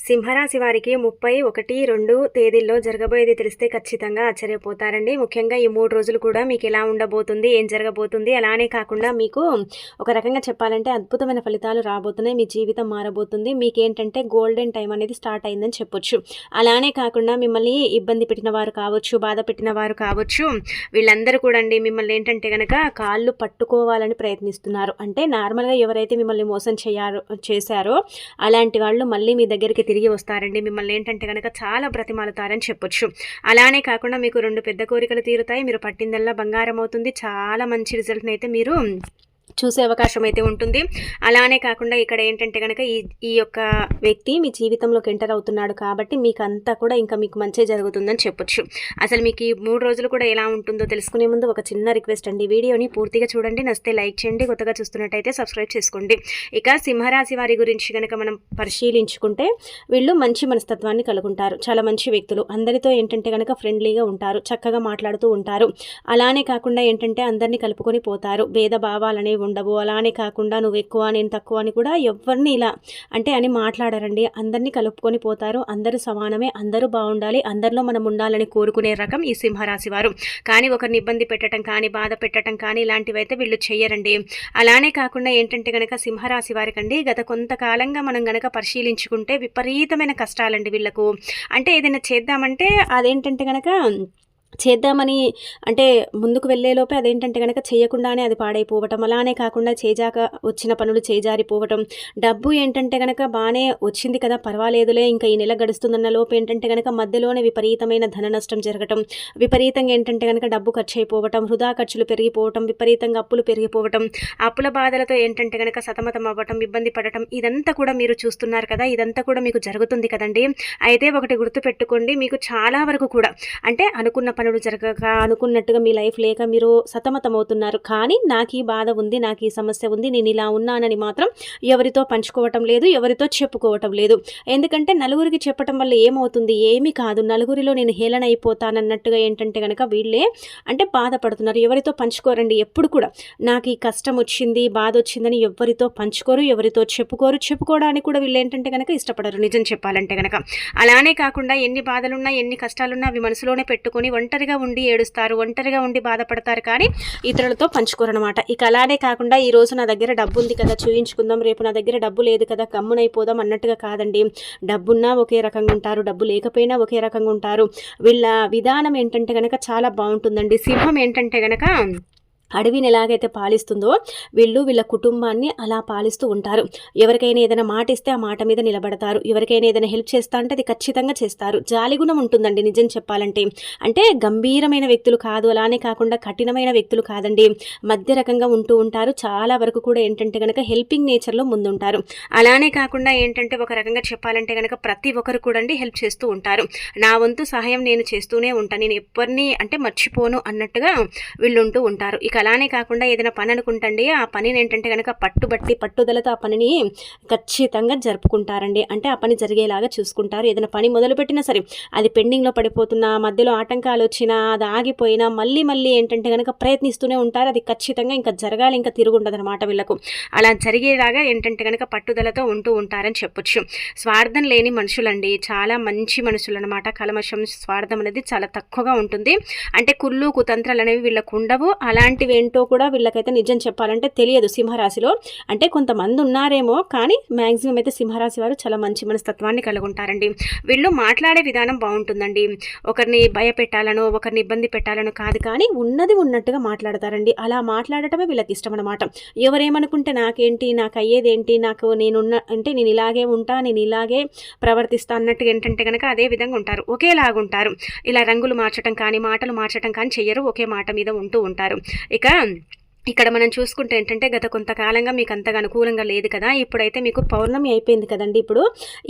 సింహరాశి వారికి 31, 2 తేదీల్లో జరగబోయేది తెలిస్తే ఖచ్చితంగా ఆశ్చర్యపోతారండి. ముఖ్యంగా ఈ 3 రోజులు కూడా మీకు ఎలా ఉండబోతుంది, ఏం జరగబోతుంది, అలానే కాకుండా మీకు ఒక రకంగా చెప్పాలంటే అద్భుతమైన ఫలితాలు రాబోతున్నాయి. మీ జీవితం మారబోతుంది. మీకేంటంటే గోల్డెన్ టైం అనేది స్టార్ట్ అయిందని చెప్పొచ్చు. అలానే కాకుండా మిమ్మల్ని ఇబ్బంది పెట్టిన వారు కావచ్చు, బాధ పెట్టిన వారు కావచ్చు, వీళ్ళందరూ కూడా అండి మిమ్మల్ని ఏంటంటే గనక కాళ్ళు పట్టుకోవాలని ప్రయత్నిస్తున్నారు. అంటే నార్మల్‌గా ఎవరైతే మిమ్మల్ని మోసం చేశారో అలాంటి వాళ్ళు మళ్ళీ మీ దగ్గరికి తిరిగి వస్తారండి. మిమ్మల్ని ఏంటంటే గనక చాలా బ్రతిమాలుతారని చెప్పొచ్చు. అలానే కాకుండా మీకు 2 పెద్ద కోరికలు తీరుతాయి. మీరు పట్టిందల్లా బంగారం అవుతుంది. చాలా మంచి రిజల్ట్‌నైతే మీరు చూసే అవకాశం అయితే ఉంటుంది. అలానే కాకుండా ఇక్కడ ఏంటంటే గనక ఈ యొక్క వ్యక్తి మీ జీవితంలోకి ఎంటర్ అవుతున్నాడు కాబట్టి మీకంతా కూడా ఇంకా మీకు మంచే జరుగుతుందని చెప్పొచ్చు. అసలు మీకు ఈ 3 రోజులు కూడా ఎలా ఉంటుందో తెలుసుకునే ముందు ఒక చిన్న రిక్వెస్ట్ అండి. వీడియోని పూర్తిగా చూడండి. నచ్చితే లైక్ చేయండి. కొత్తగా చూస్తున్నట్టయితే సబ్స్క్రైబ్ చేసుకోండి. ఇక సింహరాశి వారి గురించి గనక మనం పరిశీలించుకుంటే వీళ్ళు మంచి మనస్తత్వాన్ని కలుగుంటారు. చాలా మంచి వ్యక్తులు. అందరితో ఏంటంటే గనక ఫ్రెండ్లీగా ఉంటారు. చక్కగా మాట్లాడుతూ ఉంటారు. అలానే కాకుండా ఏంటంటే అందరినీ కలుపుకొని పోతారు. భేదభావాలనేవి ఉండవు. అలానే కాకుండా నువ్వు ఎక్కువ నేను తక్కువ అని కూడా ఎవరిని ఇలా అని మాట్లాడారండి. అందరినీ కలుపుకొని పోతారు. అందరూ సమానమే, అందరూ బాగుండాలి, అందరిలో మనం ఉండాలని కోరుకునే రకం ఈ సింహరాశి వారు. కానీ ఒకరిని ఇబ్బంది పెట్టడం కానీ బాధ పెట్టడం కానీ ఇలాంటివైతే వీళ్ళు చెయ్యరండి. అలానే కాకుండా ఏంటంటే గనక సింహరాశి వారికండి గత కొంతకాలంగా మనం గనక పరిశీలించుకుంటే విపరీతమైన కష్టాలండి వీళ్ళకు. ఏదైనా చేద్దామంటే అదేంటంటే గనక చేద్దామని ముందుకు వెళ్ళేలోపే అదేంటంటే గనక చేయకుండానే అది పాడైపోవటం, అలానే కాకుండా చేజాక వచ్చిన పనులు చేజారిపోవటం, డబ్బు ఏంటంటే గనక బాగానే వచ్చింది కదా పర్వాలేదులే ఇంకా ఈ నెల గడుస్తుందన్న లోపు ఏంటంటే గనక మధ్యలోనే విపరీతమైన ధన నష్టం జరగటం, విపరీతంగా ఏంటంటే గనక డబ్బు ఖర్చు అయిపోవటం, వృధా ఖర్చులు పెరిగిపోవటం, విపరీతంగా అప్పులు పెరిగిపోవటం, అప్పుల బాధలతో ఏంటంటే గనక సతమతం అవ్వటం, ఇబ్బంది పడటం, ఇదంతా కూడా మీరు చూస్తున్నారు కదా. ఇదంతా కూడా మీకు జరుగుతుంది కదండి. అయితే ఒకటి గుర్తుపెట్టుకోండి, మీకు చాలా వరకు కూడా అనుకున్న పనులు జరగక అనుకున్నట్టుగా మీ లైఫ్ లేక మీరు సతమతమవుతున్నారు. కానీ నాకు ఈ బాధ ఉంది, నాకు ఈ సమస్య ఉంది, నేను ఇలా ఉన్నానని మాత్రం ఎవరితో పంచుకోవటం లేదు, ఎవరితో చెప్పుకోవటం లేదు. ఎందుకంటే నలుగురికి చెప్పటం వల్ల ఏమవుతుంది, ఏమీ కాదు, నలుగురిలో నేను హేళన అయిపోతానన్నట్టుగా ఏంటంటే కనుక వీళ్ళే బాధపడుతున్నారు. ఎవరితో పంచుకోరండి ఎప్పుడు కూడా. నాకు ఈ కష్టం వచ్చింది, బాధ వచ్చిందని ఎవరితో పంచుకోరు, ఎవరితో చెప్పుకోరు. చెప్పుకోవడానికి కూడా వీళ్ళు ఏంటంటే కనుక ఇష్టపడరు నిజం చెప్పాలంటే కనుక. అలానే కాకుండా ఎన్ని బాధలున్నా ఎన్ని కష్టాలున్నా అవి మనసులోనే పెట్టుకొని ఒంటరిగా ఉండి ఏడుస్తారు, ఒంటరిగా ఉండి బాధపడతారు, కానీ ఇతరులతో పంచుకోరనమాట. ఇక అలానే కాకుండా ఈ రోజు నా దగ్గర డబ్బు ఉంది కదా చూయించుకుందాం, రేపు నా దగ్గర డబ్బు లేదు కదా గమ్మునైపోదాం అన్నట్టుగా కాదండి. డబ్బున్నా ఒకే రకంగా ఉంటారు, డబ్బు లేకపోయినా ఒకే రకంగా ఉంటారు. వీళ్ళ విధానం ఏంటంటే కనుక చాలా బాగుంటుందండి. సింహం ఏంటంటే కనుక అడవిని ఎలాగైతే పాలిస్తుందో వీళ్ళ కుటుంబాన్ని అలా పాలిస్తూ ఉంటారు. ఎవరికైనా ఏదైనా మాట ఇస్తే ఆ మాట మీద నిలబడతారు. ఎవరికైనా ఏదైనా హెల్ప్ చేస్తా అంటే అది ఖచ్చితంగా చేస్తారు. జాలిగుణం ఉంటుందండి నిజం చెప్పాలంటే. గంభీరమైన వ్యక్తులు కాదు, అలానే కాకుండా కఠినమైన వ్యక్తులు కాదండి, మధ్య రకంగా ఉంటూ ఉంటారు. చాలా వరకు కూడా ఏంటంటే కనుక హెల్పింగ్ నేచర్లో ముందుంటారు. అలానే కాకుండా ఏంటంటే ఒక రకంగా చెప్పాలంటే కనుక ప్రతి ఒక్కరు కూడా హెల్ప్ చేస్తూ ఉంటారు. నా వంతు సహాయం నేను చేస్తూనే ఉంటాను, నేను ఎవరిని మర్చిపోను అన్నట్టుగా వీళ్ళు ఉంటూ ఉంటారు. ఇక అలానే కాకుండా ఏదైనా పని అనుకుంటండి, ఆ పనిని ఏంటంటే కనుక పట్టుబట్టి పట్టుదలతో ఆ పనిని ఖచ్చితంగా జరుపుకుంటారండి. ఆ పని జరిగేలాగా చూసుకుంటారు. ఏదైనా పని మొదలుపెట్టినా సరే అది పెండింగ్లో పడిపోతున్నా, మధ్యలో ఆటంకాలు వచ్చినా, అది ఆగిపోయినా మళ్ళీ ఏంటంటే కనుక ప్రయత్నిస్తూనే ఉంటారు. అది ఖచ్చితంగా ఇంకా జరగాలి, ఇంకా తిరుగుండదు అనమాట వీళ్ళకు. అలా జరిగేలాగా ఏంటంటే కనుక పట్టుదలతో ఉంటూ ఉంటారని చెప్పొచ్చు. స్వార్థం లేని మనుషులండి, చాలా మంచి మనుషులు అనమాట. కల్మషం, స్వార్థం అనేది చాలా తక్కువగా ఉంటుంది. కుళ్ళు కుతంత్రాలు అనేవి వీళ్ళకు ఉండవు. అలాంటివి ఏంటో కూడా వీళ్ళకైతే నిజం చెప్పాలంటే తెలియదు సింహరాశిలో. కొంతమంది ఉన్నారేమో, కానీ మ్యాక్సిమం అయితే సింహరాశి వారు చాలా మంచి మనస్తత్వాన్ని కలిగి ఉంటారండి. వీళ్ళు మాట్లాడే విధానం బాగుంటుందండి. ఒకరిని భయపెట్టాలనో ఒకరిని ఇబ్బంది పెట్టాలనో కాదు, కానీ ఉన్నది ఉన్నట్టుగా మాట్లాడతారండి. అలా మాట్లాడటమే వీళ్ళకి ఇష్టం అనమాట. ఎవరేమనుకుంటే నాకేంటి, నాకు అయ్యేదేంటి, నేను ఇలాగే ఉంటా, నేను ఇలాగే ప్రవర్తిస్తా అన్నట్టుగా ఏంటంటే కనుక అదే విధంగా ఉంటారు, ఒకేలాగుంటారు. ఇలా రంగులు మార్చడం కానీ మాటలు మార్చడం కానీ చెయ్యరు, ఒకే మాట మీద ఉంటూ ఉంటారు. ఇక ఇక్కడ మనం చూసుకుంటే ఏంటంటే గత కొంతకాలంగా మీకు అంతగా అనుకూలంగా లేదు కదా. ఇప్పుడైతే మీకు పౌర్ణమి అయిపోయింది కదండి. ఇప్పుడు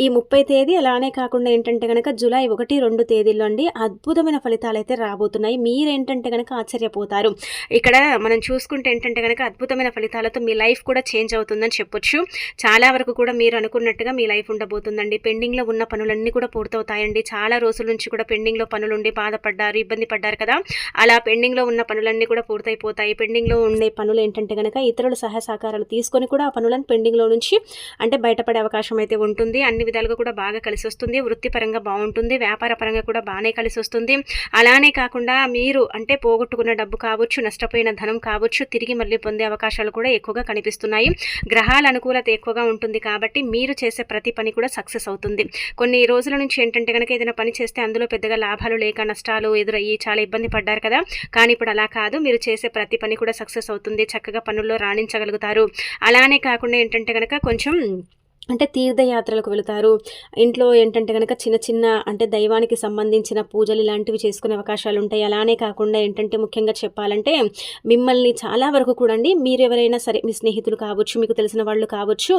ఈ 30 తేదీ అలానే కాకుండా ఏంటంటే కనుక జూలై 1, 2 తేదీల్లో అండి అద్భుతమైన ఫలితాలు అయితే రాబోతున్నాయి. మీరేంటంటే కనుక ఆశ్చర్యపోతారు. ఇక్కడ మనం చూసుకుంటే ఏంటంటే కనుక అద్భుతమైన ఫలితాలతో మీ లైఫ్ కూడా చేంజ్ అవుతుందని చెప్పొచ్చు. చాలా వరకు కూడా మీరు అనుకున్నట్టుగా మీ లైఫ్ ఉండబోతుందండి. పెండింగ్లో ఉన్న పనులన్నీ కూడా పూర్తవుతాయండి. చాలా రోజుల నుంచి కూడా పెండింగ్లో పనులుండి బాధపడ్డారు, ఇబ్బంది పడ్డారు కదా. అలా పెండింగ్లో ఉన్న పనులన్నీ కూడా పూర్తయిపోతాయి. పెండింగ్లో ఉండే పనులు ఏంటంటే కనుక ఇతరుల సహాయ సహకారాలు తీసుకొని కూడా ఆ పనులను పెండింగ్లో నుంచి అంటే బయటపడే అవకాశం అయితే ఉంటుంది. అన్ని విధాలుగా కూడా బాగా కలిసి వస్తుంది. వృత్తిపరంగా బాగుంటుంది, వ్యాపార పరంగా కూడా బాగానే కలిసి వస్తుంది. అలానే కాకుండా మీరు అంటే పోగొట్టుకున్న డబ్బు కావచ్చు, నష్టపోయిన ధనం కావచ్చు, తిరిగి మళ్ళీ పొందే అవకాశాలు కూడా ఎక్కువగా కనిపిస్తున్నాయి. గ్రహాల అనుకూలత ఎక్కువగా ఉంటుంది కాబట్టి మీరు చేసే ప్రతి పని కూడా సక్సెస్ అవుతుంది. కొన్ని రోజుల నుంచి ఏంటంటే కనుక ఏదైనా పని చేస్తే అందులో పెద్దగా లాభాలు లేక నష్టాలు ఎదురయ్యి చాలా ఇబ్బంది పడ్డారు కదా. కానీ ఇప్పుడు అలా కాదు, మీరు చేసే ప్రతి పని కూడా సక్సెస్ అవుతుంది. చక్కగా పనుల్లో రాణించగలుగుతారు. అలానే కాకుండా ఏంటంటే కనుక కొంచెం అంటే తీర్థయాత్రలకు వెళుతారు. ఇంట్లో ఏంటంటే కనుక చిన్న చిన్న అంటే దైవానికి సంబంధించిన పూజలు ఇలాంటివి చేసుకునే అవకాశాలు ఉంటాయి. అలానే కాకుండా ఏంటంటే ముఖ్యంగా చెప్పాలంటే మిమ్మల్ని చాలా వరకు కూడా మీరు ఎవరైనా సరే మీ స్నేహితులు కావచ్చు, మీకు తెలిసిన వాళ్ళు కావచ్చు,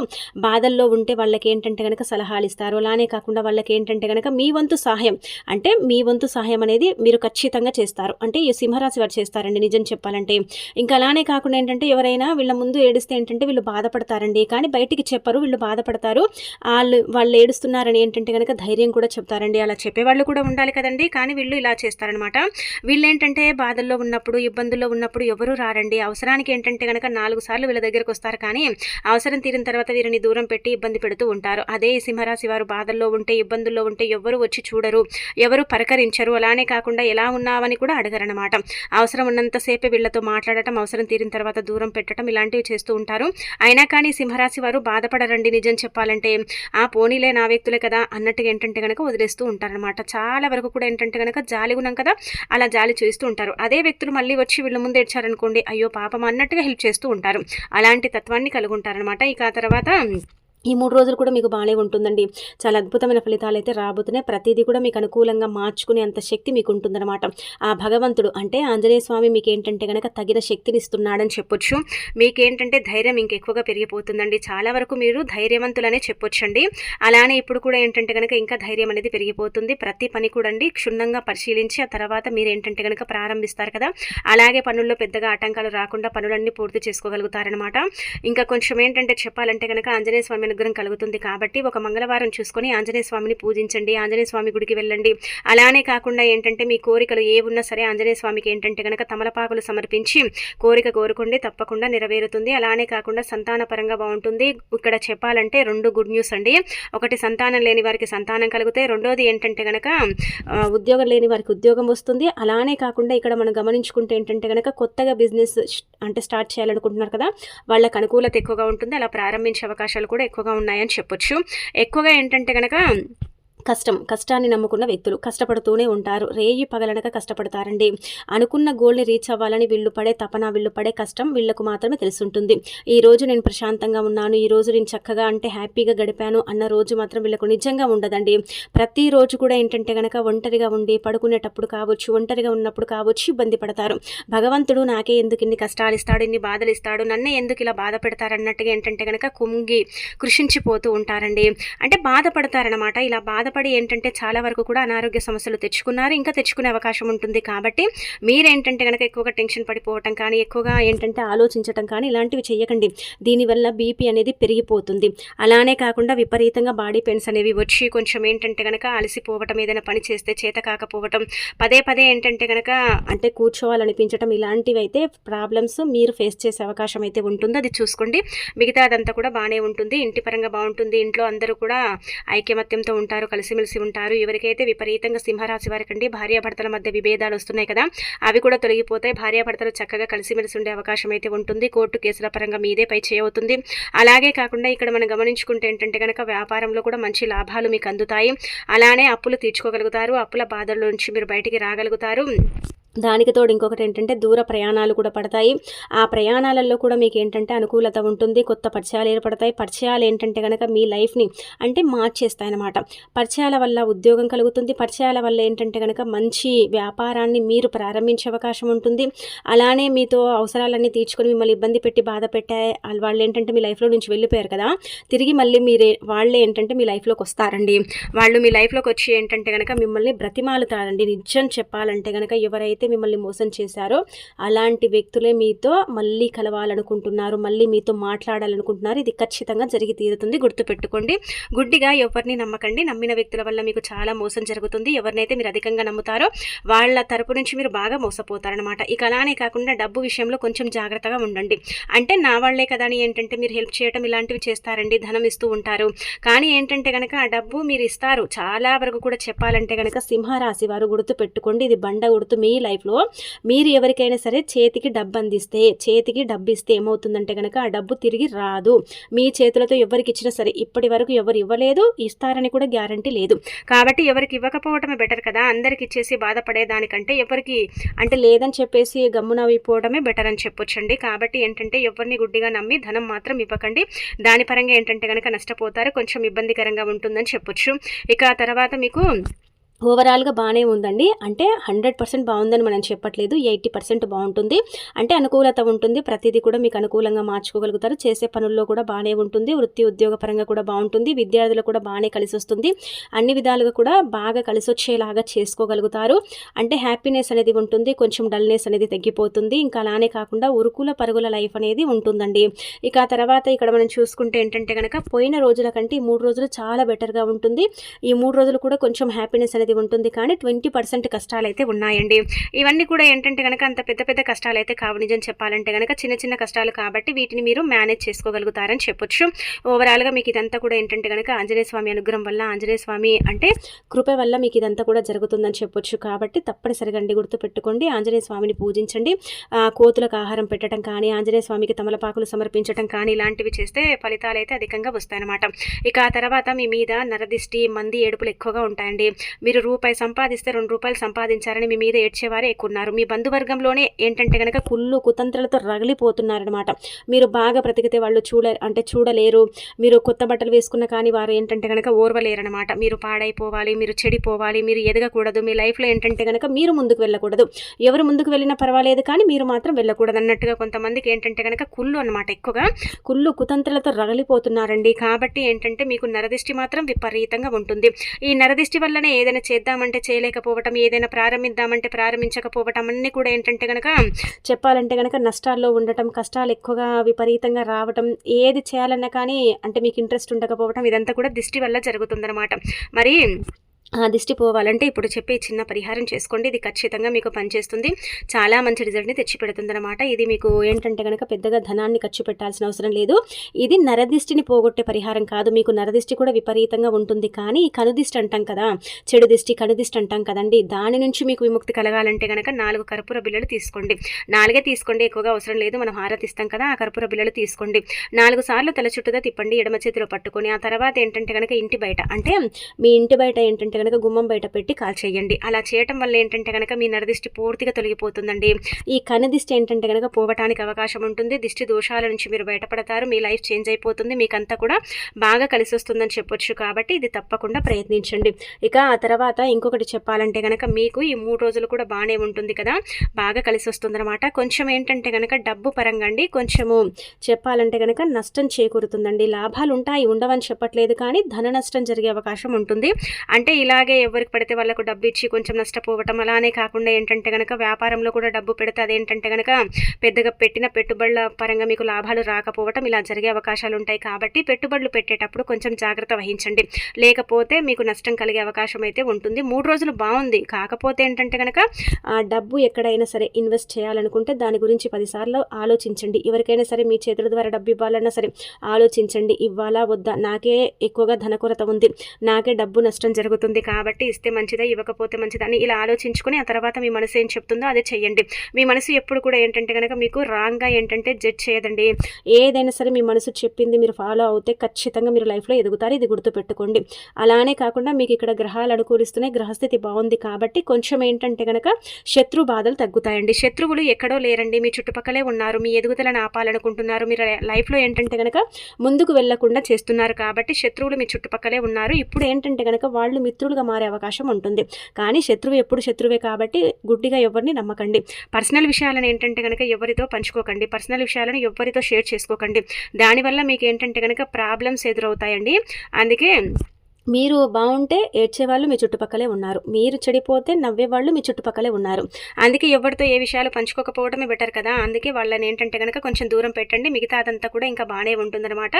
బాధల్లో ఉంటే వాళ్ళకి ఏంటంటే కనుక సలహాలు ఇస్తారు. అలానే కాకుండా వాళ్ళకి ఏంటంటే కనుక మీ వంతు సహాయం అంటే మీ వంతు సహాయం అనేది మీరు ఖచ్చితంగా చేస్తారు. అంటే ఈ సింహరాశి వారు చేస్తారండి నిజం చెప్పాలంటే. ఇంకా అలానే కాకుండా ఏంటంటే ఎవరైనా వీళ్ళ ముందు ఏడిస్తే ఏంటంటే వీళ్ళు బాధపడతారండి, కానీ బయటికి చెప్పరు. వీళ్ళు బాధపడతారు. వాళ్ళు ఏడుస్తున్నారని ఏంటంటే కనుక ధైర్యం కూడా చెప్తారండి. అలా చెప్పేవాళ్ళు కూడా ఉండాలి కదండి. కానీ వీళ్ళు ఇలా చేస్తారనమాట. వీళ్ళు ఏంటంటే బాధల్లో ఉన్నప్పుడు, ఇబ్బందుల్లో ఉన్నప్పుడు ఎవరు రారండి. అవసరానికి ఏంటంటే కనుక 4 సార్లు వీళ్ళ దగ్గరకు వస్తారు, కానీ అవసరం తీరిన తర్వాత వీరిని దూరం పెట్టి ఇబ్బంది పెడుతూ ఉంటారు. అదే సింహరాశి వారు బాధల్లో ఉంటే, ఇబ్బందుల్లో ఉంటే ఎవరు వచ్చి చూడరు, ఎవరు పలకరించరు. అలానే కాకుండా ఎలా ఉన్నావని కూడా అడగరనమాట. అవసరం ఉన్నంతసేపే వీళ్ళతో మాట్లాడటం, అవసరం తీరిన తర్వాత దూరం పెట్టడం ఇలాంటివి చేస్తూ ఉంటారు. అయినా కానీ సింహరాశి వారు బాధపడరండి నిజం చెప్పాలంటే. ఆ పోనీలే నా వ్యక్తులే కదా అన్నట్టుగా ఏంటంటే కనుక వదిలేస్తూ ఉంటారనమాట. చాలా వరకు కూడా ఏంటంటే కనుక జాలి గుణం కదా, అలా జాలి చేస్తూ ఉంటారు. అదే వ్యక్తులు మళ్ళీ వచ్చి వీళ్ళ ముందు ఏడ్చారనుకోండి, అయ్యో పాపం అన్నట్టుగా హెల్ప్ చేస్తూ ఉంటారు. అలాంటి తత్వాన్ని కలిగి ఉంటారనమాట. ఇక ఆ తర్వాత ఈ 3 రోజులు కూడా మీకు బాగానే ఉంటుందండి. చాలా అద్భుతమైన ఫలితాలు అయితే రాబోతున్నాయి. ప్రతిదీ కూడా మీకు అనుకూలంగా మార్చుకునే అంత శక్తి మీకు ఉంటుందన్నమాట. ఆ భగవంతుడు అంటే ఆంజనేయ స్వామి మీకు ఏంటంటే కనుక తగిన శక్తిని ఇస్తున్నాడని చెప్పొచ్చు. మీకేంటంటే ధైర్యం ఇంకెక్కువగా పెరిగిపోతుందండి. చాలా వరకు మీరు ధైర్యవంతులనే చెప్పొచ్చండి. అలానే ఇప్పుడు కూడా ఏంటంటే కనుక ఇంకా ధైర్యం అనేది పెరిగిపోతుంది. ప్రతి పని కూడా క్షుణ్ణంగా పరిశీలించి ఆ తర్వాత మీరు ఏంటంటే కనుక ప్రారంభిస్తారు కదా, అలాగే పనుల్లో పెద్దగా ఆటంకాలు రాకుండా పనులన్నీ పూర్తి చేసుకోగలుగుతారనమాట. ఇంకా కొంచెం ఏంటంటే చెప్పాలంటే కనుక ఆంజనేయ స్వామి అనుగ్రహం కలుగుతుంది కాబట్టి ఒక మంగళవారం చూసుకొని ఆంజనేయ స్వామిని పూజించండి, ఆంజనేయ స్వామి గుడికి వెళ్ళండి. అలానే కాకుండా ఏంటంటే మీ కోరికలు ఏ ఉన్నా సరే ఆంజనేయ స్వామికి ఏంటంటే కనుక తమలపాకులు సమర్పించి కోరిక కోరుకోండి, తప్పకుండా నెరవేరుతుంది. అలానే కాకుండా సంతాన పరంగా బాగుంటుంది. ఇక్కడ చెప్పాలంటే 2 గుడ్ న్యూస్ అండి. ఒకటి సంతానం లేని వారికి సంతానం కలుగుతాయి, రెండోది ఏంటంటే కనుక ఉద్యోగం లేని వారికి ఉద్యోగం వస్తుంది. అలానే కాకుండా ఇక్కడ మనం గమనించుకుంటే ఏంటంటే కనుక కొత్తగా బిజినెస్ అంటే స్టార్ట్ చేయాలనుకుంటున్నారు కదా, వాళ్ళకి అనుకూలత ఎక్కువగా ఉంటుంది. అలా ప్రారంభించే అవకాశాలు కూడా ఎక్కువగా ఉన్నాయని చెప్పొచ్చు. ఎక్కువగా ఏంటంటే కనుక కష్టాన్ని నమ్ముకున్న వ్యక్తులు కష్టపడుతూనే ఉంటారు. రేయి పగలనక కష్టపడతారండి. అనుకున్న గోల్ని రీచ్ అవ్వాలని వీళ్ళు పడే తపన, వీళ్ళు పడే కష్టం వీళ్ళకు మాత్రమే తెలుసుంటుంది. ఈ రోజు నేను ప్రశాంతంగా ఉన్నాను, ఈ రోజు నేను చక్కగా అంటే హ్యాపీగా గడిపాను అన్న రోజు మాత్రం వీళ్ళకు నిజంగా ఉండదండి. ప్రతిరోజు కూడా ఏంటంటే కనుక ఒంటరిగా ఉండి పడుకునేటప్పుడు కావచ్చు, ఒంటరిగా ఉన్నప్పుడు కావచ్చు ఇబ్బంది పడతారు. భగవంతుడు నాకే ఎందుకు ఇన్ని కష్టాలు ఇస్తాడు, ఇన్ని బాధలు ఇస్తాడు, నన్నే ఎందుకు ఇలా బాధ పెడతారు అన్నట్టుగా ఏంటంటే కనుక కుంగి కృషించిపోతూ ఉంటారండి. అంటే బాధపడతారనమాట. ఇలా బాధపడి ఏంటంటే చాలా వరకు కూడా అనారోగ్య సమస్యలు తెచ్చుకున్నారు, ఇంకా తెచ్చుకునే అవకాశం ఉంటుంది. కాబట్టి మీరేంటంటే కనుక ఎక్కువగా టెన్షన్ పడిపోవటం కానీ, ఎక్కువగా ఏంటంటే ఆలోచించటం కానీ ఇలాంటివి చేయకండి. దీనివల్ల బీపీ అనేది పెరిగిపోతుంది. అలానే కాకుండా విపరీతంగా బాడీ పెయిన్స్ అనేవి వచ్చి కొంచెం ఏంటంటే కనుక అలసిపోవటం, ఏదైనా పని చేస్తే చేత కాకపోవటం, పదే పదే ఏంటంటే కనుక అంటే కూర్చోవాలనిపించటం, ఇలాంటివి అయితే ప్రాబ్లమ్స్ మీరు ఫేస్ చేసే అవకాశం అయితే ఉంటుంది. అది చూసుకోండి. మిగతా అదంతా కూడా బాగానే ఉంటుంది. ఇంటి పరంగా బాగుంటుంది. ఇంట్లో అందరూ కూడా ఐకమత్యంతో ఉంటారు, కలిసిమెలిసి ఉంటారు. ఎవరికైతే విపరీతంగా సింహరాశి వారికండి భార్యాభర్తల మధ్య విభేదాలు వస్తున్నాయి కదా, అవి కూడా తొలగిపోతాయి. భార్యాభర్తలు చక్కగా కలిసిమెలిసి ఉండే అవకాశం అయితే ఉంటుంది. కోర్టు కేసుల పరంగా మీదే పై చేయవుతుంది. అలాగే కాకుండా ఇక్కడ మనం గమనించుకుంటే ఏంటంటే కనుక వ్యాపారంలో కూడా మంచి లాభాలు మీకు అందుతాయి. అలానే అప్పులు తీర్చుకోగలుగుతారు. అప్పుల బాధల నుంచి మీరు బయటికి రాగలుగుతారు. దానికి తోడు ఇంకొకటి ఏంటంటే దూర ప్రయాణాలు కూడా పడతాయి. ఆ ప్రయాణాలలో కూడా మీకు ఏంటంటే అనుకూలత ఉంటుంది. కొత్త పరిచయాలు ఏర్పడతాయి. పరిచయాలు ఏంటంటే కనుక మీ లైఫ్ని అంటే మార్చేస్తాయి అన్నమాట. పరిచయాల వల్ల ఉద్యోగం కలుగుతుంది. పరిచయాల వల్ల ఏంటంటే కనుక మంచి వ్యాపారాన్ని మీరు ప్రారంభించే అవకాశం ఉంటుంది. అలానే మీతో అవసరాలన్నీ తీర్చుకొని మిమ్మల్ని ఇబ్బంది పెట్టి బాధ పెట్టే వాళ్ళు ఏంటంటే మీ లైఫ్లో నుంచి వెళ్ళిపోయారు కదా, తిరిగి మళ్ళీ వాళ్ళే ఏంటంటే మీ లైఫ్లోకి వస్తారండి. వాళ్ళు మీ లైఫ్లోకి వచ్చి ఏంటంటే కనుక మిమ్మల్ని బ్రతిమాలుతారండి. నిజం చెప్పాలంటే కనుక ఎవరైతే ఎవరైతే మిమ్మల్ని మోసం చేశారో అలాంటి వ్యక్తులే మీతో మళ్ళీ కలవాలనుకుంటున్నారు, మళ్ళీ మీతో మాట్లాడాలనుకుంటున్నారు. ఇది ఖచ్చితంగా జరిగి తీరుతుంది, గుర్తుపెట్టుకోండి. గుడ్డిగా ఎవరిని నమ్మకండి. నమ్మిన వ్యక్తుల వల్ల మీకు చాలా మోసం జరుగుతుంది. ఎవరినైతే మీరు అధికంగా నమ్ముతారో వాళ్ళ తరపు నుంచి మీరు బాగా మోసపోతారనమాట. ఇక అలానే కాకుండా డబ్బు విషయంలో కొంచెం జాగ్రత్తగా ఉండండి. అంటే నా వాళ్లే కదా అని ఏంటంటే మీరు హెల్ప్ చేయడం ఇలాంటివి చేస్తారండి, ధనం ఇస్తూ ఉంటారు. కానీ ఏంటంటే కనుక ఆ డబ్బు మీరు ఇస్తారు. చాలా వరకు కూడా చెప్పాలంటే కనుక సింహరాశి వారు గుర్తు పెట్టుకోండి, ఇది బండ గుర్తు. మీ లైఫ్లో మీరు ఎవరికైనా సరే చేతికి డబ్బు అందిస్తే, చేతికి డబ్బు ఇస్తే ఏమవుతుందంటే కనుక ఆ డబ్బు తిరిగి రాదు. మీ చేతులతో ఎవరికి ఇచ్చినా సరే, ఇప్పటి వరకు ఎవరు ఇవ్వలేదు, ఇస్తారని కూడా గ్యారంటీ లేదు. కాబట్టి ఎవరికి ఇవ్వకపోవడమే బెటర్ కదా. అందరికి ఇచ్చేసి బాధపడేదానికంటే ఎవరికి అంటే లేదని చెప్పేసి గమ్మున అయిపోవడమే బెటర్ అని చెప్పొచ్చండి. కాబట్టి ఏంటంటే ఎవరిని గుడ్డిగా నమ్మి ధనం మాత్రం ఇవ్వకండి. దాని పరంగా ఏంటంటే కనుక నష్టపోతారు, కొంచెం ఇబ్బందికరంగా ఉంటుందని చెప్పొచ్చు. ఇక తర్వాత మీకు ఓవరాల్గా బాగానే ఉందండి. అంటే 100% బాగుందని మనం చెప్పట్లేదు, 80% బాగుంటుంది. అంటే అనుకూలత ఉంటుంది, ప్రతిదీ కూడా మీకు అనుకూలంగా మార్చుకోగలుగుతారు. చేసే పనుల్లో కూడా బాగానే ఉంటుంది, వృత్తి ఉద్యోగ పరంగా కూడా బాగుంటుంది, విద్యార్థులకు కూడా బాగానే కలిసి వస్తుంది. అన్ని విధాలుగా కూడా బాగా కలిసి వచ్చేలాగా చేసుకోగలుగుతారు. అంటే హ్యాపీనెస్ అనేది ఉంటుంది, కొంచెం డల్నెస్ అనేది తగ్గిపోతుంది. ఇంకా అలానే కాకుండా ఉరుకుల పరుగుల లైఫ్ అనేది ఉంటుందండి. ఇక తర్వాత ఇక్కడ మనం చూసుకుంటే ఏంటంటే కనుక పోయిన రోజుల కంటే ఈ 3 రోజులు చాలా బెటర్గా ఉంటుంది. ఈ 3 రోజులు కూడా కొంచెం హ్యాపీనెస్ అనేది ఉంటుంది, కానీ 20% కష్టాలు అయితే ఉన్నాయండి. ఇవన్నీ కూడా ఏంటంటే కనుక అంత పెద్ద పెద్ద కష్టాలు అయితే కావు. నిజం చెప్పాలంటే కనుక చిన్న చిన్న కష్టాలు కాబట్టి వీటిని మీరు మేనేజ్ చేసుకోగలుగుతారని చెప్పొచ్చు. ఓవరాల్గా మీకు ఇదంతా కూడా ఏంటంటే కనుక ఆంజనేయ స్వామి అనుగ్రహం వల్ల, ఆంజనేయ స్వామి అంటే కృప వల్ల మీకు ఇదంతా కూడా జరుగుతుందని చెప్పొచ్చు. కాబట్టి తప్పనిసరిగా అండి గుర్తుపెట్టుకోండి, ఆంజనేయ స్వామిని పూజించండి. కోతులకు ఆహారం పెట్టడం కానీ, ఆంజనేయ స్వామికి తమలపాకులు సమర్పించడం కానీ ఇలాంటివి చేస్తే ఫలితాలు అయితే అధికంగా వస్తాయన్నమాట. ఇక ఆ తర్వాత మీ మీద నరదిష్టి, మంది ఏడుపులు ఎక్కువగా ఉంటాయండి. మీరు రూపాయి సంపాదిస్తే 2 రూపాయలు సంపాదించారని మీ మీద ఏడ్చేవారే ఎక్కువ ఉన్నారు. మీ బంధువర్గంలోనే ఏంటంటే కనుక కుళ్ళు కుతంత్రాలతో రగిలిపోతున్నారనమాట. మీరు బాగా బ్రతికితే వాళ్ళు చూడలేరు. మీరు కొత్త బట్టలు వేసుకున్న కానీ వారు ఏంటంటే కనుక ఓర్వలేరనమాట. మీరు పాడైపోవాలి, మీరు చెడిపోవాలి, మీరు ఎదగకూడదు, మీ లైఫ్లో ఏంటంటే కనుక మీరు ముందుకు వెళ్ళకూడదు. ఎవరు ముందుకు వెళ్ళినా పర్వాలేదు, కానీ మీరు మాత్రం వెళ్ళకూడదు అన్నట్టుగా కొంతమందికి ఏంటంటే కనుక కుళ్ళు అనమాట, ఎక్కువగా కుళ్ళు కుతంత్రాలతో రగిలిపోతున్నారండి. కాబట్టి ఏంటంటే మీకు నరదిష్టి మాత్రం విపరీతంగా ఉంటుంది. ఈ నరదిష్టి వల్లనే ఏదైనా చేద్దామంటే చేయలేకపోవటం, ఏదైనా ప్రారంభిద్దామంటే ప్రారంభించకపోవటం అన్నీ కూడా ఏంటంటే కనుక చెప్పాలంటే కనుక నష్టాల్లో ఉండటం, కష్టాలు ఎక్కువగా విపరీతంగా రావటం, ఏది చేయాలన్నా కానీ అంటే మీకు ఇంట్రెస్ట్ ఉండకపోవటం, ఇదంతా కూడా దిష్టి వల్ల జరుగుతుందన్నమాట. మరి దిష్టి పోవాలంటే ఇప్పుడు చెప్పే చిన్న పరిహారం చేసుకోండి, ఇది ఖచ్చితంగా మీకు పనిచేస్తుంది, చాలా మంచి రిజల్ట్ని తెచ్చిపెడుతుందన్నమాట. ఇది మీకు ఏంటంటే కనుక పెద్దగా ధనాన్ని ఖర్చు పెట్టాల్సిన అవసరం లేదు. ఇది నరదిష్టిని పోగొట్టే పరిహారం కాదు. మీకు నరదిష్టి కూడా విపరీతంగా ఉంటుంది, కానీ కనుదిష్టి అంటాం కదా, చెడు దిష్టి కనుదిష్టి అంటాం కదండి, దాని నుంచి మీకు విముక్తి కలగాలంటే కనుక 4 కర్పూర బిళ్ళలు తీసుకోండి. 4 తీసుకోండి, ఎక్కువగా అవసరం లేదు. మనం హారతి ఇస్తాం కదా, ఆ కర్పూర బిళ్ళలు తీసుకోండి. 4 సార్లు తల చుట్టూదా తిప్పండి, ఎడమ చేతిలో పట్టుకొని. ఆ తర్వాత ఏంటంటే కనుక ఇంటి బయట, అంటే మీ ఇంటి బయట ఏంటంటే కనుక గుమ్మం బయట పెట్టి కాల్ చేయండి. అలా చేయటం వల్ల ఏంటంటే కనుక మీ నరదిష్టి పూర్తిగా తొలగిపోతుందండి. ఈ కనుదిష్టి ఏంటంటే కనుక పోవటానికి అవకాశం ఉంటుంది. దిష్టి దోషాల నుంచి మీరు బయటపడతారు, మీ లైఫ్ చేంజ్ అయిపోతుంది, మీకంతా కూడా బాగా కలిసి వస్తుందని చెప్పొచ్చు. కాబట్టి ఇది తప్పకుండా ప్రయత్నించండి. ఇక ఆ తర్వాత ఇంకొకటి చెప్పాలంటే కనుక మీకు ఈ 3 రోజులు కూడా బాగానే ఉంటుంది కదా, బాగా కలిసి వస్తుందన్నమాట. కొంచెం ఏంటంటే కనుక డబ్బు పరంగా అండి కొంచెము చెప్పాలంటే కనుక నష్టం చేకూరుతుందండి. లాభాలు ఉంటాయి, ఉండవని చెప్పట్లేదు, కానీ ధన నష్టం జరిగే అవకాశం ఉంటుంది. అంటే ఇలాగే ఎవరికి పడితే వాళ్ళకు డబ్బు ఇచ్చి కొంచెం నష్టపోవటం, అలానే కాకుండా ఏంటంటే కనుక వ్యాపారంలో కూడా డబ్బు పెడితే అదేంటంటే కనుక పెద్దగా పెట్టిన పెట్టుబడుల పరంగా మీకు లాభాలు రాకపోవటం, ఇలా జరిగే అవకాశాలు ఉంటాయి. కాబట్టి పెట్టుబడులు పెట్టేటప్పుడు కొంచెం జాగ్రత్త వహించండి, లేకపోతే మీకు నష్టం కలిగే అవకాశం అయితే ఉంటుంది. 3 రోజులు బాగుంది, కాకపోతే ఏంటంటే కనుక డబ్బు ఎక్కడైనా సరే ఇన్వెస్ట్ చేయాలనుకుంటే దాని గురించి 10 సార్లు ఆలోచించండి. ఎవరికైనా సరే మీ చేతుల ద్వారా డబ్బు ఇవ్వాలన్నా సరే ఆలోచించండి, ఇవ్వాలా వద్దా, నాకే ఎక్కువగా ధన కొరత ఉంది, నాకే డబ్బు నష్టం జరుగుతుంది, కాబట్టి ఇస్తే మంచిదా ఇవ్వకపోతే మంచిదని ఇలా ఆలోచించుకొని ఆ తర్వాత మీ మనసు ఏం చెప్తుందో అదే చెయ్యండి. మీ మనసు ఎప్పుడు కూడా ఏంటంటే కనుక మీకు రాంగ్గా ఏంటంటే జడ్జ్ చేయదండి. ఏదైనా సరే మీ మనసు చెప్పింది మీరు ఫాలో అవుతే ఖచ్చితంగా మీరు లైఫ్లో ఎదుగుతారు, ఇది గుర్తుపెట్టుకోండి. అలానే కాకుండా మీకు ఇక్కడ గ్రహాలు అనుకూలిస్తున్నాయి, గ్రహస్థితి బాగుంది, కాబట్టి కొంచెం ఏంటంటే కనుక శత్రు బాధలు తగ్గుతాయండి. శత్రువులు ఎక్కడో లేరండి, మీ చుట్టుపక్కలే ఉన్నారు, మీ ఎదుగుదలను ఆపాలనుకుంటున్నారు, మీరు లైఫ్లో ఏంటంటే కనుక ముందుకు వెళ్లకుండా చేస్తున్నారు, కాబట్టి శత్రువులు మీ చుట్టుపక్కలే ఉన్నారు. ఇప్పుడు ఏంటంటే కనుక వాళ్ళు మిత్రులుగా మారే అవకాశం ఉంటుంది, కానీ శత్రువు ఎప్పుడు శత్రువే, కాబట్టి గుడ్డిగా ఎవరిని నమ్మకండి. పర్సనల్ విషయాలను ఏంటంటే కనుక ఎవరితో పంచుకోకండి, పర్సనల్ విషయాలను ఎవరితో షేర్ చేసుకోకండి, దానివల్ల మీకు ఏంటంటే కనుక ప్రాబ్లమ్స్ ఎదురవుతాయండి. అందుకే మీరు బావుంటే ఏడ్చేవాళ్ళు మీ చుట్టుపక్కలే ఉన్నారు. మీరు చెడిపోతే నవ్వేవాళ్ళు మీ చుట్టుపక్కలే ఉన్నారు. అందుకే ఎవరితో ఏ విషయాలు పంచుకోకపోవడమే బెటర్ కదా! అందుకే వాళ్ళనేంటంటే గనక కొంచెం దూరం పెట్టండి. మిగతా అదంతా కూడా ఇంకా బానే ఉంటుందనమాట.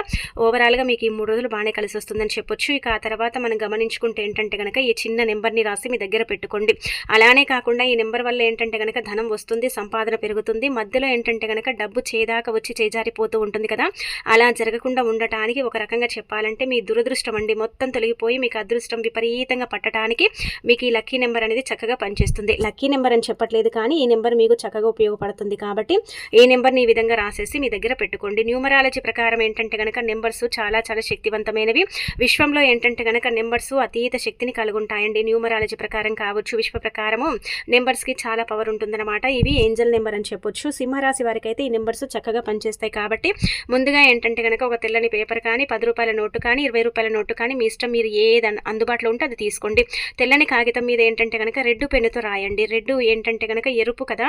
ఓవరాల్‌గా మీకు ఈ 3 రోజులు బానే కలిసొస్తుందని చెప్పొచ్చు. ఇక ఆ తర్వాత మనం గమనించుకుంటే ఏంటంటే గనక ఈ చిన్న నంబర్‌ని రాసి మీ దగ్గర పెట్టుకోండి. అలానే కాకుండా ఈ నంబర్ వల్ల ఏంటంటే గనక ధనం వస్తుంది, సంపాదన పెరుగుతుంది. మధ్యలో ఏంటంటే గనక డబ్బు చేదాకా వచ్చి చేజారిపోతూ ఉంటుంది కదా! అలా జరగకుండా ఉండటానికి ఒక రకంగా చెప్పాలంటే మీ దురదృష్టం అండి మొత్తం తొలగిపోయి మీకు అదృష్టం విపరీతంగా పట్టడానికి మీకు ఈ లక్కీ నెంబర్ అనేది చక్కగా పనిచేస్తుంది. లక్కీ నెంబర్ అని చెప్పట్లేదు కానీ ఈ నెంబర్ మీకు చక్కగా ఉపయోగపడుతుంది కాబట్టి ఈ నెంబర్ని ఈ విధంగా రాసేసి మీ దగ్గర పెట్టుకోండి. న్యూమరాలజీ ప్రకారం ఏంటంటే గనక నెంబర్స్ చాలా చాలా శక్తివంతమైనవి. విశ్వంలో ఏంటంటే గనక నెంబర్స్ అతీత శక్తిని కలుగుంటాయండి. న్యూమరాలజీ ప్రకారం కావచ్చు, విశ్వ ప్రకారము నెంబర్స్కి చాలా పవర్ ఉంటుందన్నమాట. ఇవి ఏంజల్ నెంబర్ అని చెప్పొచ్చు. సింహరాశి వారికి అయితే ఈ నెంబర్స్ చక్కగా పనిచేస్తాయి కాబట్టి ముందుగా ఏంటంటే గనక ఒక తెల్లని పేపర్ కానీ, ₹10 నోటు కానీ, ₹20 నోటు కానీ మీ ఇష్టం, మీరు ఏది అందుబాటులో ఉంటే అది తీసుకోండి. తెల్లని కాగితం మీద ఏంటంటే గనక రెడ్ పెన్నుతో రాయండి. రెడ్ ఏంటంటే గనక ఎరుపు కదా,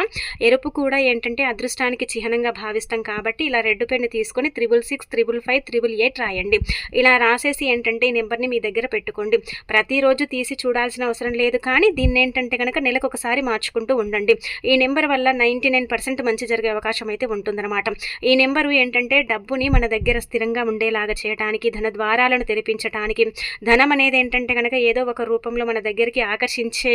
ఎరుపు కూడా ఏంటంటే అదృష్టానికి చిహ్నంగా భావిస్తాం కాబట్టి ఇలా రెడ్ పెన్ను తీసుకొని 666, 555, 888 రాయండి. ఇలా రాసేసి ఏంటంటే ఈ నెంబర్ని మీ దగ్గర పెట్టుకోండి. ప్రతిరోజు తీసి చూడాల్సిన అవసరం లేదు కానీ దీన్ని ఏంటంటే గనక నెలకు ఒకసారి మార్చుకుంటూ ఉండండి. ఈ నెంబర్ వల్ల 99% మంచి జరిగే అవకాశం అయితే ఉంటుందన్నమాట. ఈ నెంబరు ఏంటంటే డబ్బుని మన దగ్గర స్థిరంగా ఉండేలాగా చేయడానికి, ధన ద్వారాలను తెరిపించడానికి, ధనం అనేది ఏంటంటే గనక ఏదో ఒక రూపంలో మన దగ్గరికి ఆకర్షించే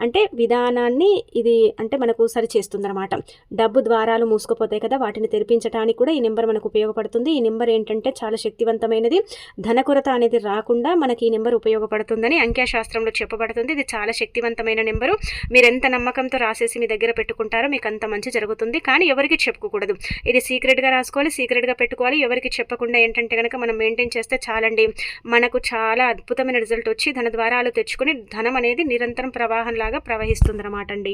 అంటే విధానాన్ని ఇది అంటే మనకు సరిచేస్తుందన్నమాట. డబ్బు ద్వారాలు మూసుకుపోతాయి కదా, వాటిని తెరిపించడానికి కూడా ఈ నెంబర్ మనకు ఉపయోగపడుతుంది. ఈ నెంబర్ ఏంటంటే చాలా శక్తివంతమైనది. ధన కొరత అనేది రాకుండా మనకి ఈ నెంబర్ ఉపయోగపడుతుందని అంఖ్యాశాస్త్రంలో చెప్పబడుతుంది. ఇది చాలా శక్తివంతమైన నెంబరు. మీరు ఎంత నమ్మకంతో రాసేసి మీ దగ్గర పెట్టుకుంటారో మీకు అంత మంచి జరుగుతుంది. కానీ ఎవరికి చెప్పుకోకూడదు. ఇది సీక్రెట్గా రాసుకోవాలి, సీక్రెట్గా పెట్టుకోవాలి. ఎవరికి చెప్పకుండా ఏంటంటే గనక మనం మెయింటైన్ చేస్తే చాలండి, మనకు చాలా అద్భుతమైన రిజల్ట్ వచ్చి ధన ద్వారాలు తెచ్చుకొని ధనం అనేది నిరంతరం ప్రవాహంలాగా ప్రవహిస్తుందన్నమాట అండి.